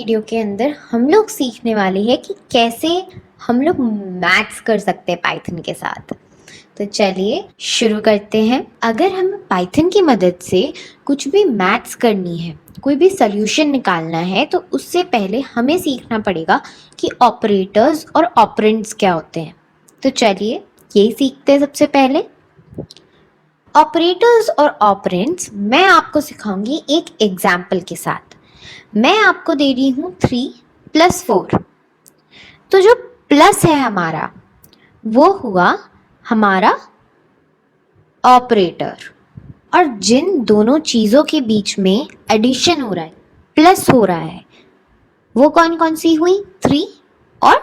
Video के अंदर हम लोग सीखने वाले हैं कि कैसे हम लोग मैथ्स कर सकते हैं पाइथन के साथ। तो चलिए शुरू करते हैं। अगर हमें पाइथन की मदद से कुछ भी मैथ्स करनी है, कोई भी सॉल्यूशन निकालना है, तो उससे पहले हमें सीखना पड़ेगा कि ऑपरेटर्स और ऑपरेंड्स क्या होते हैं। तो चलिए यही सीखते हैं। सबसे पहले ऑपरेटर्स और ऑपरेंड्स मैं आपको सिखाऊंगी एक एग्जाम्पल के साथ। मैं आपको दे रही हूँ 3 + 4। तो जो प्लस है हमारा वो हुआ हमारा ऑपरेटर, और जिन दोनों चीज़ों के बीच में एडिशन हो रहा है, प्लस हो रहा है, वो कौन कौन सी हुई? 3 और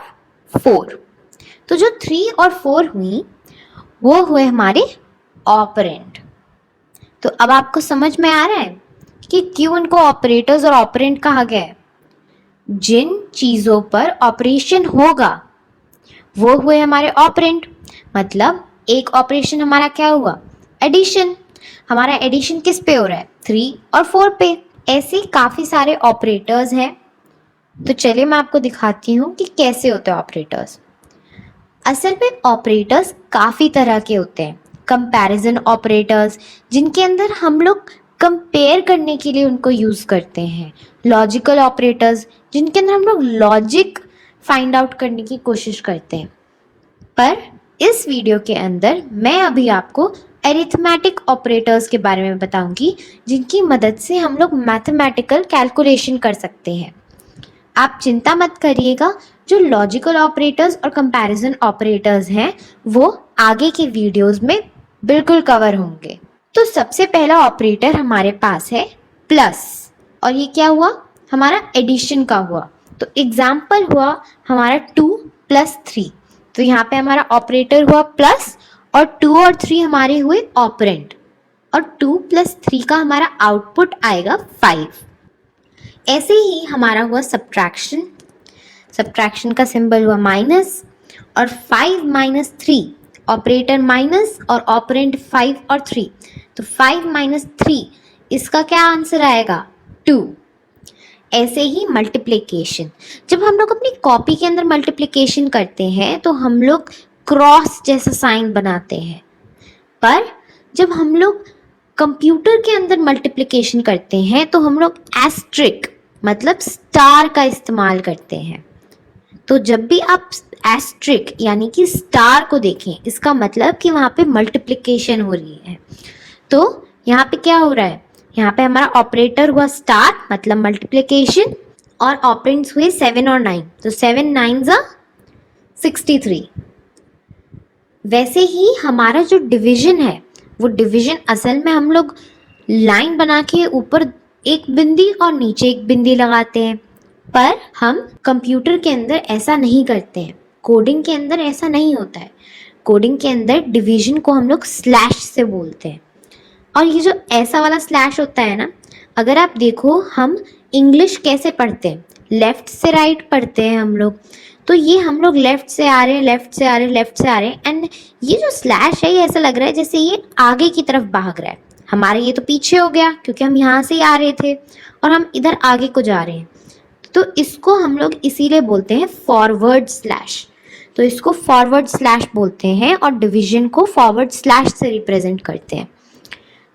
4। तो जो 3 और 4 हुई वो हुए हमारे ऑपरेंड। तो अब आपको समझ में आ रहा है कि क्यों इनको ऑपरेटर्स और ऑपरेंड कहा गया है। जिन चीज़ों पर ऑपरेशन होगा वो हुए हमारे ऑपरेंड। मतलब एक ऑपरेशन हमारा क्या हुआ? एडिशन। हमारा एडिशन किस पे हो रहा है? 3 और 4 पे। ऐसे काफ़ी सारे ऑपरेटर्स हैं। तो चलिए मैं आपको दिखाती हूँ कि कैसे होते हैं ऑपरेटर्स। असल में ऑपरेटर्स काफ़ी तरह के होते हैं। कंपैरिजन ऑपरेटर्स, जिनके अंदर हम लोग कंपेयर करने के लिए उनको यूज़ करते हैं। लॉजिकल ऑपरेटर्स, जिनके अंदर हम लोग लॉजिक फाइंड आउट करने की कोशिश करते हैं। पर इस वीडियो के अंदर मैं अभी आपको अरिथमेटिक ऑपरेटर्स के बारे में बताऊंगी, जिनकी मदद से हम लोग मैथमेटिकल कैलकुलेशन कर सकते हैं। आप चिंता मत करिएगा, जो लॉजिकल ऑपरेटर्स और कंपैरिजन ऑपरेटर्स हैं वो आगे के वीडियोस में बिल्कुल कवर होंगे। तो सबसे पहला ऑपरेटर हमारे पास है प्लस, और ये क्या हुआ? हमारा एडिशन का हुआ। तो एग्जाम्पल हुआ हमारा 2 + 3। तो यहाँ पे हमारा ऑपरेटर हुआ प्लस, और 2 और 3 हमारे हुए ऑपरेंड, और 2 + 3 का हमारा आउटपुट आएगा 5। ऐसे ही हमारा हुआ सब्ट्रैक्शन। सब्ट्रैक्शन का सिंबल हुआ माइनस, और 5 - 3, ऑपरेटर माइनस और ऑपरेंड 5 और 3। तो 5 - 3, इसका क्या आंसर आएगा? 2। ऐसे ही मल्टीप्लिकेशन। जब हम लोग अपनी कॉपी के अंदर मल्टीप्लिकेशन करते हैं तो हम लोग क्रॉस जैसा साइन बनाते हैं, पर जब हम लोग कंप्यूटर के अंदर मल्टीप्लिकेशन करते हैं तो हम लोग एस्ट्रिक मतलब स्टार का इस्तेमाल करते हैं। तो जब भी आप एस्ट्रिक यानी कि स्टार को देखें, इसका मतलब कि वहाँ पे मल्टीप्लिकेशन हो रही है। तो यहाँ पे क्या हो रहा है? यहाँ पे हमारा ऑपरेटर हुआ स्टार मतलब मल्टीप्लिकेशन, और ऑपरेंड्स हुए 7 और 9। तो 7 × 9 = 63। वैसे ही हमारा जो डिवीजन है, वो डिवीजन असल में हम लोग लाइन बना के ऊपर एक बिंदी और नीचे एक बिंदी लगाते हैं, पर हम कंप्यूटर के अंदर ऐसा नहीं करते हैं। कोडिंग के अंदर ऐसा नहीं होता है। कोडिंग के अंदर डिवीजन को हम लोग स्लैश से बोलते हैं। और ये जो ऐसा वाला स्लैश होता है ना, अगर आप देखो हम इंग्लिश कैसे पढ़ते हैं, लेफ्ट से राइट पढ़ते हैं हम लोग। तो ये हम लोग लेफ्ट से आ रहे हैं, लेफ्ट से आ रहे हैं, लेफ्ट से आ रहे हैं, एंड ये जो स्लैश है ये ऐसा लग रहा है जैसे ये आगे की तरफ भाग रहा है। हमारे ये तो पीछे हो गया क्योंकि हम यहाँ से ही आ रहे थे और हम इधर आगे को जा रहे हैं। तो इसको हम लोग इसीलिए बोलते हैं फॉरवर्ड स्लैश। तो इसको फॉरवर्ड स्लैश बोलते हैं और डिवीजन को फॉरवर्ड स्लैश से रिप्रेजेंट करते हैं।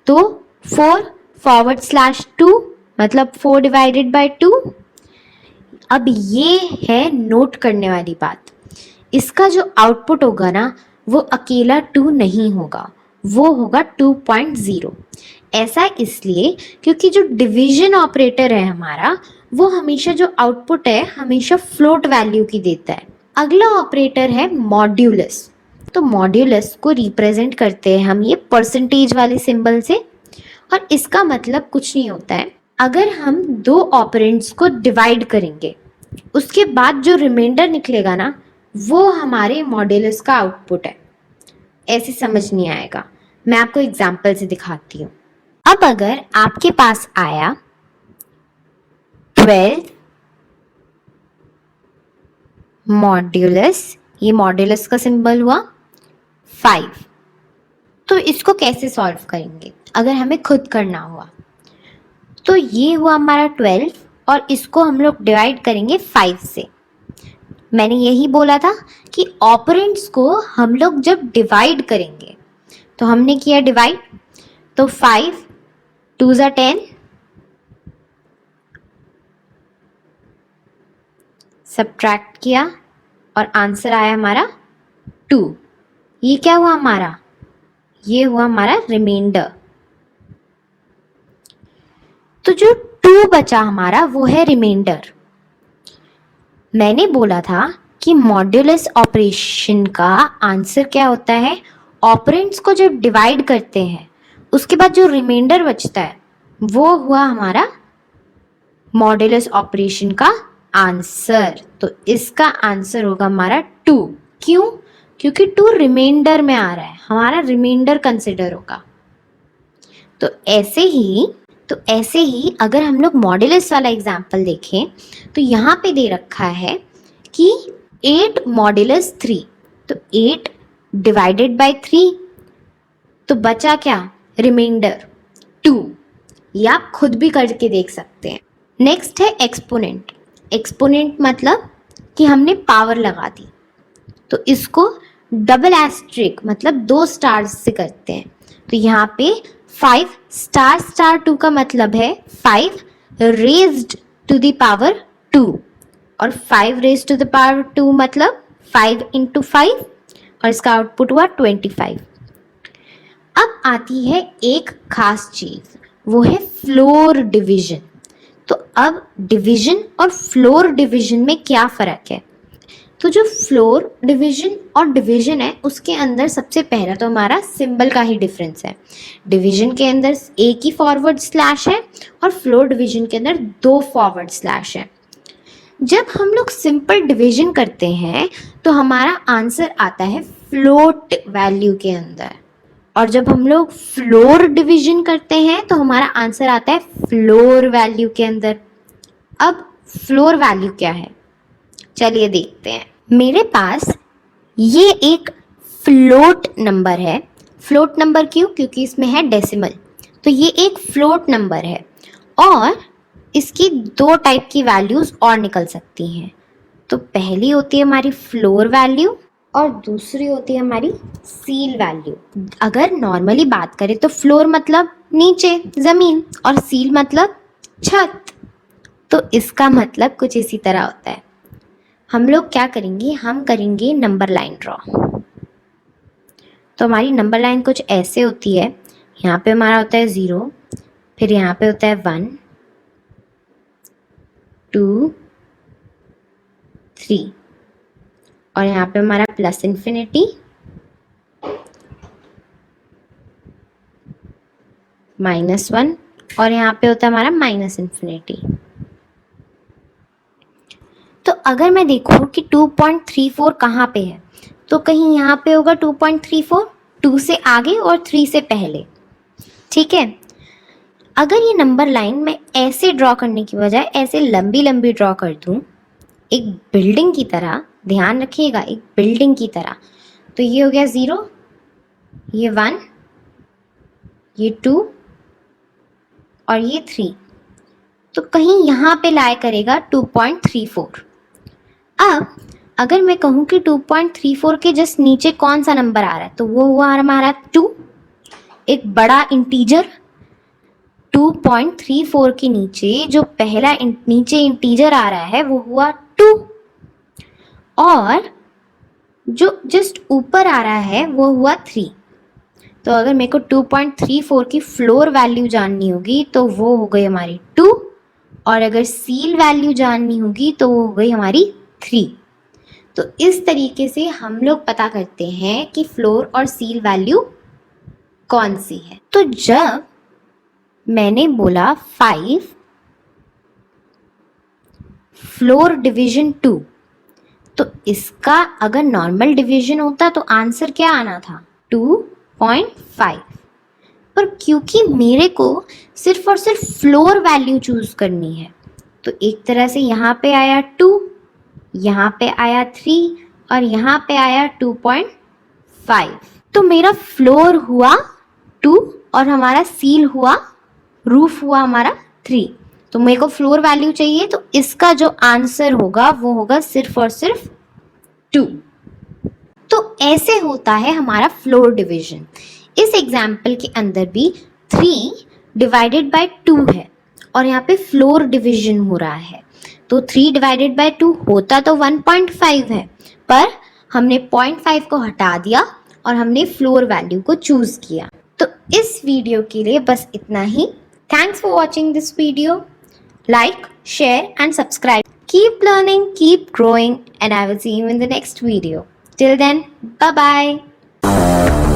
तो 4/2 मतलब 4/2। अब ये है नोट करने वाली बात। इसका जो आउटपुट होगा ना, वो अकेला 2 नहीं होगा, वो होगा 2.0। ऐसा इसलिए क्योंकि जो डिवीजन ऑपरेटर है हमारा, वो हमेशा जो आउटपुट है हमेशा फ्लोट वैल्यू की देता है। अगला ऑपरेटर है मॉड्यूलस। तो मॉड्यूलस को रिप्रेजेंट करते हैं हम ये परसेंटेज वाले सिंबल से, और इसका मतलब कुछ नहीं होता है। अगर हम 2 ऑपरेंड्स को डिवाइड करेंगे, उसके बाद जो रिमाइंडर निकलेगा ना, वो हमारे मॉड्यूलस का आउटपुट है। ऐसे समझ नहीं आएगा, मैं आपको एग्जांपल से दिखाती हूँ। अब अगर आपके पास आया 12 मॉड्यूलस, ये मॉड्यूलस का सिंबल हुआ 5, तो इसको कैसे सॉल्व करेंगे अगर हमें खुद करना हुआ? तो ये हुआ हमारा 12 और इसको हम लोग डिवाइड करेंगे 5 से। मैंने यही बोला था कि ऑपरेंड्स को हम लोग जब डिवाइड करेंगे, तो हमने किया डिवाइड, तो 5 2 ज़ा 10, सब्ट्रैक्ट किया और आंसर आया हमारा 2। ये क्या हुआ हमारा? ये हुआ हमारा रिमाइंडर। तो जो 2 बचा हमारा वो है रिमाइंडर। मैंने बोला था कि मॉड्यूलस ऑपरेशन का आंसर क्या होता है? ऑपरेंड्स को जब डिवाइड करते हैं उसके बाद जो रिमाइंडर बचता है वो हुआ हमारा मॉड्यूलस ऑपरेशन का आंसर। तो इसका आंसर होगा हमारा 2। क्यों? क्योंकि 2 रिमाइंडर में आ रहा है, हमारा रिमाइंडर कंसिडर होगा। तो ऐसे ही अगर हम लोग मॉड्यूलस वाला एग्जाम्पल देखें तो यहाँ पे दे रखा है कि 8 मॉड्यूलस 3, तो 8 डिवाइडेड बाय 3, तो बचा क्या? रिमाइंडर 2। ये आप खुद भी करके देख सकते हैं। नेक्स्ट है एक्सपोनेंट। एक्सपोनेंट मतलब कि हमने पावर लगा दी, तो इसको डबल एस्ट्रिक मतलब 2 स्टार्स से करते हैं। तो यहाँ पे 5 स्टार स्टार 2 का मतलब है 5 रेज्ड टू द पावर 2, और 5 रेज्ड टू द पावर 2 मतलब 5 इंटू 5, और इसका आउटपुट हुआ 25। अब आती है एक खास चीज, वो है फ्लोर डिवीजन। तो अब डिवीजन और फ्लोर डिवीजन में क्या फ़र्क है? तो जो फ्लोर डिवीजन और डिवीजन है उसके अंदर सबसे पहला तो हमारा सिंबल का ही डिफरेंस है। डिवीजन के अंदर एक ही फॉरवर्ड स्लैश है और फ्लोर डिवीजन के अंदर 2 फॉरवर्ड स्लैश है। जब हम लोग सिंपल डिवीजन करते हैं तो हमारा आंसर आता है फ्लोट वैल्यू के अंदर, और जब हम लोग फ्लोर डिवीजन करते हैं तो हमारा आंसर आता है फ्लोर वैल्यू के अंदर। अब फ्लोर वैल्यू क्या है, चलिए देखते हैं। मेरे पास ये एक फ्लोट नंबर है। फ्लोट नंबर क्यों? क्योंकि इसमें है डेसिमल, तो ये एक फ्लोट नंबर है और इसकी 2 टाइप की वैल्यूज़ और निकल सकती हैं। तो पहली होती है हमारी फ्लोर वैल्यू और दूसरी होती है हमारी सील वैल्यू। अगर नॉर्मली बात करें तो फ्लोर मतलब नीचे ज़मीन और सील मतलब छत, तो इसका मतलब कुछ इसी तरह होता है। हम लोग क्या करेंगे, हम करेंगे नंबर लाइन ड्रॉ। तो हमारी नंबर लाइन कुछ ऐसे होती है। यहाँ पे हमारा होता है 0, फिर यहाँ पे होता है 1 2 3, और यहाँ पे हमारा प्लस इन्फिनिटी, -1, और यहाँ पे होता है हमारा माइनस इन्फिनिटी। तो अगर मैं देखूँ कि 2.34 कहाँ पे है, तो कहीं यहाँ पे होगा 2.34, 2 से आगे और 3 से पहले। ठीक है, अगर ये नंबर लाइन मैं ऐसे ड्रॉ करने की बजाय ऐसे लंबी लंबी ड्रॉ कर दूँ एक बिल्डिंग की तरह, ध्यान रखिएगा एक बिल्डिंग की तरह, तो ये हो गया 0, ये 1, ये 2 और ये 3, तो कहीं यहाँ पे लाया करेगा 2.34। अब अगर मैं कहूँ कि 2.34 के जस्ट नीचे कौन सा नंबर आ रहा है, तो वो हुआ हमारा 2, एक बड़ा इंटीजर। 2.34 के नीचे जो पहला नीचे इंटीजर आ रहा है वो हुआ 2, और जो जस्ट ऊपर आ रहा है वो हुआ 3। तो अगर मेरे को 2.34 की फ्लोर वैल्यू जाननी होगी तो वो हो गई हमारी 2, और अगर सील वैल्यू जाननी होगी तो वो हो गई हमारी 3। तो इस तरीके से हम लोग पता करते हैं कि फ्लोर और सील वैल्यू कौन सी है। तो जब मैंने बोला 5 फ्लोर डिवीजन 2, तो इसका अगर नॉर्मल डिवीजन होता तो आंसर क्या आना था? 2.5। पर क्योंकि मेरे को सिर्फ और सिर्फ फ्लोर वैल्यू चूज करनी है, तो एक तरह से यहाँ पे आया 2, यहाँ पे आया 3 और यहाँ पे आया 2.5। तो मेरा फ्लोर हुआ 2 और हमारा सील हुआ, रूफ हुआ हमारा 3। तो मेरे को फ्लोर वैल्यू चाहिए, तो इसका जो आंसर होगा वो होगा सिर्फ और सिर्फ 2। तो ऐसे होता है हमारा फ्लोर डिवीजन। इस एग्जाम्पल के अंदर भी 3 डिवाइडेड बाय 2 है और यहाँ पे फ्लोर डिवीजन हो रहा है। तो 3 डिवाइडेड बाय 2 होता तो 1.5 है, पर हमने 0.5 को हटा दिया और हमने फ्लोर वैल्यू को चूज किया। तो इस वीडियो के लिए बस इतना ही। Thanks for watching this video. Like, share and subscribe. Keep learning, keep growing, and I will see you in the next video. Till then, bye bye.